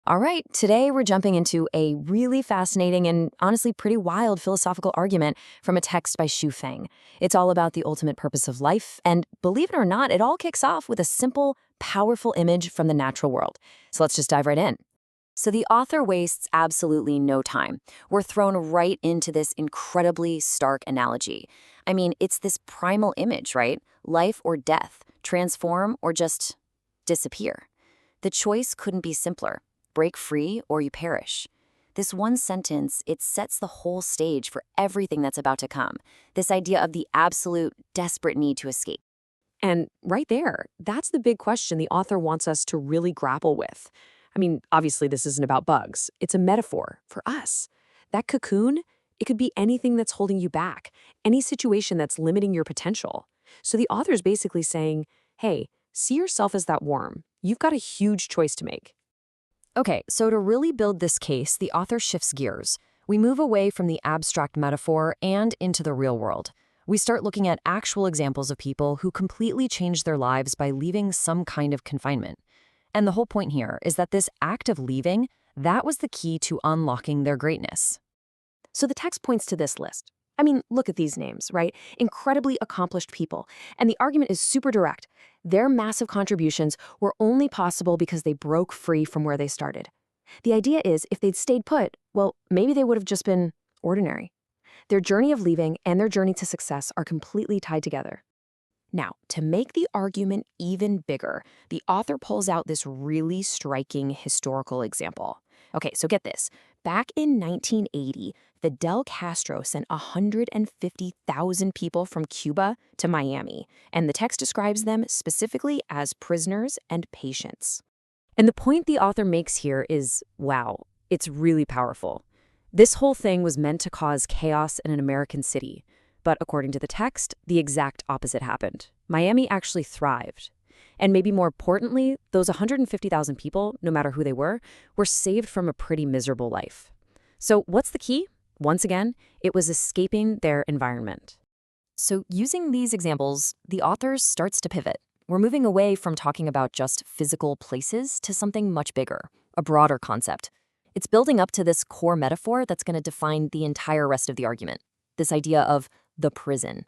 All right, today we're jumping into a really fascinating and honestly pretty wild philosophical argument from a text by Xu Feng. It's all about the ultimate purpose of life, and believe it or not, it all kicks off with a simple, powerful image from the natural world. So let's just dive right in. So the author wastes absolutely no time. We're thrown right into this incredibly stark analogy. I mean, it's this primal image, right? Life or death, transform or just disappear. The choice couldn't be simpler. Break free or you perish. This one sentence, it sets the whole stage for everything that's about to come. This idea of the absolute, desperate need to escape. And right there, that's the big question the author wants us to really grapple with. I mean, obviously, this isn't about bugs. It's a metaphor for us. That cocoon, it could be anything that's holding you back, any situation that's limiting your potential. So the author's basically saying, hey, see yourself as that worm. You've got a huge choice to make. Okay, so to really build this case, the author shifts gears. We move away from the abstract metaphor and into the real world. We start looking at actual examples of people who completely changed their lives by leaving some kind of confinement. And the whole point here is that this act of leaving, that was the key to unlocking their greatness. So the text points to this list. I mean, look at these names, right? Incredibly accomplished people. And the argument is super direct. Their massive contributions were only possible because they broke free from where they started. The idea is if they'd stayed put, well, maybe they would have just been ordinary. Their journey of leaving and their journey to success are completely tied together. Now, to make the argument even bigger, the author pulls out this really striking historical example. Okay, so get this. Back in 1980, Fidel Castro sent 150,000 people from Cuba to Miami, and the text describes them specifically as prisoners and patients. And the point the author makes here is, wow, it's really powerful. This whole thing was meant to cause chaos in an American city. But according to the text, the exact opposite happened. Miami actually thrived. And maybe more importantly, those 150,000 people, no matter who they were saved from a pretty miserable life. So what's the key? Once again, it was escaping their environment. So using these examples, the author starts to pivot. We're moving away from talking about just physical places to something much bigger, a broader concept. It's building up to this core metaphor that's going to define the entire rest of the argument, this idea of the prison.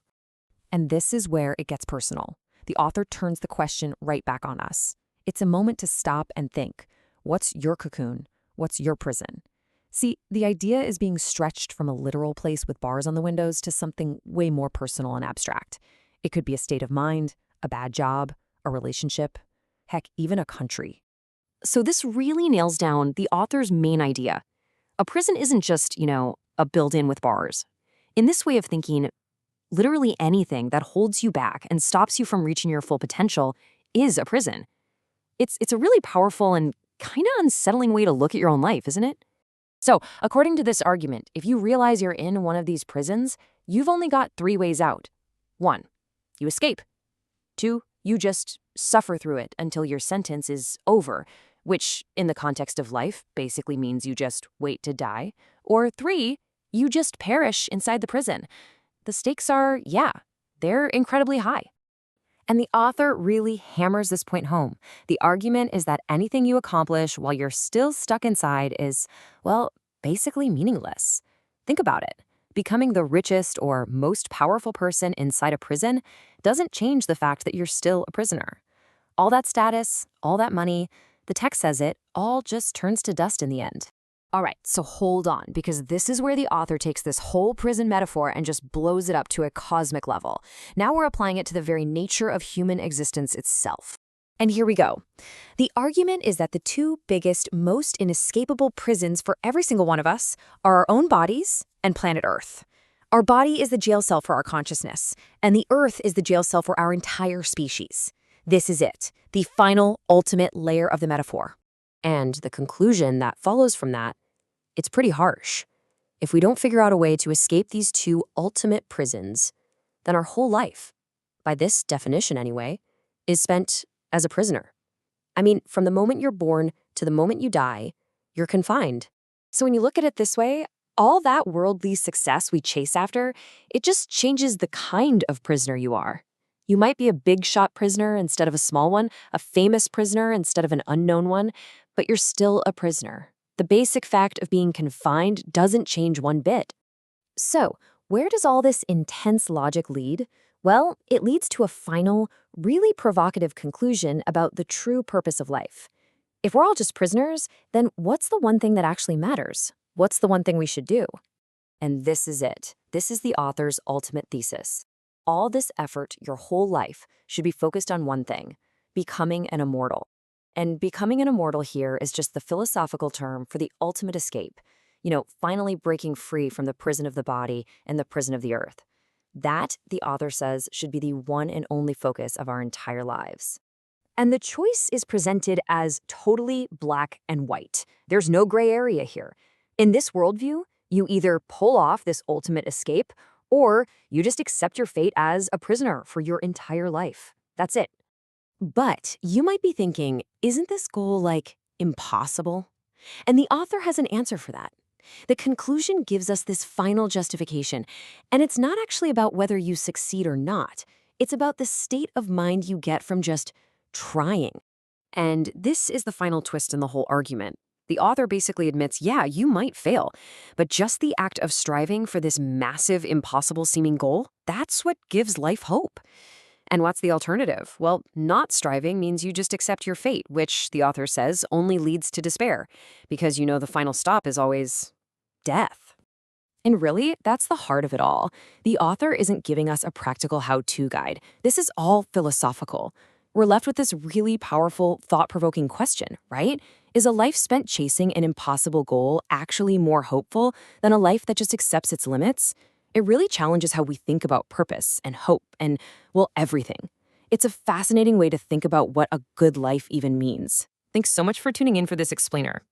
And this is where it gets personal. The author turns the question right back on us. It's a moment to stop and think, what's your cocoon? What's your prison? See, the idea is being stretched from a literal place with bars on the windows to something way more personal and abstract. It could be a state of mind, a bad job, a relationship, heck, even a country. So this really nails down the author's main idea. A prison isn't just, a built-in with bars. In this way of thinking, literally anything that holds you back and stops you from reaching your full potential is a prison. It's a really powerful and kind of unsettling way to look at your own life, isn't it? So, according to this argument, if you realize you're in one of these prisons, you've only got 3 ways out. 1, you escape. 2, you just suffer through it until your sentence is over, which, in the context of life, basically means you just wait to die. Or 3, you just perish inside the prison. The stakes are, they're incredibly high. And the author really hammers this point home. The argument is that anything you accomplish while you're still stuck inside is, well, basically meaningless. Think about it. Becoming the richest or most powerful person inside a prison doesn't change the fact that you're still a prisoner. All that status, all that money, the text says it, all just turns to dust in the end. All right, so hold on, because this is where the author takes this whole prison metaphor and just blows it up to a cosmic level. Now we're applying it to the very nature of human existence itself. And here we go. The argument is that the 2 biggest, most inescapable prisons for every single one of us are our own bodies and planet Earth. Our body is the jail cell for our consciousness, and the Earth is the jail cell for our entire species. This is it, the final, ultimate layer of the metaphor. And the conclusion that follows from that, it's pretty harsh. If we don't figure out a way to escape these 2 ultimate prisons, then our whole life, by this definition anyway, is spent as a prisoner. I mean, from the moment you're born to the moment you die, you're confined. So when you look at it this way, all that worldly success we chase after, it just changes the kind of prisoner you are. You might be a big shot prisoner instead of a small one, a famous prisoner instead of an unknown one, but you're still a prisoner. The basic fact of being confined doesn't change one bit. So, where does all this intense logic lead? Well, it leads to a final, really provocative conclusion about the true purpose of life. If we're all just prisoners, then what's the one thing that actually matters? What's the one thing we should do? And this is it. This is the author's ultimate thesis. All this effort, your whole life, should be focused on one thing: becoming an immortal. And becoming an immortal here is just the philosophical term for the ultimate escape. Finally breaking free from the prison of the body and the prison of the earth. That, the author says, should be the one and only focus of our entire lives. And the choice is presented as totally black and white. There's no gray area here. In this worldview, you either pull off this ultimate escape, or you just accept your fate as a prisoner for your entire life. That's it. But you might be thinking, isn't this goal, impossible? And the author has an answer for that. The conclusion gives us this final justification, and it's not actually about whether you succeed or not. It's about the state of mind you get from just trying. And this is the final twist in the whole argument. The author basically admits, yeah, you might fail, but just the act of striving for this massive, impossible-seeming goal, that's what gives life hope. And what's the alternative? Well, not striving means you just accept your fate, which, the author says, only leads to despair, because the final stop is always death. And really, that's the heart of it all. The author isn't giving us a practical how-to guide. This is all philosophical. We're left with this really powerful, thought-provoking question, right? Is a life spent chasing an impossible goal actually more hopeful than a life that just accepts its limits? It really challenges how we think about purpose and hope and, well, everything. It's a fascinating way to think about what a good life even means. Thanks so much for tuning in for this explainer.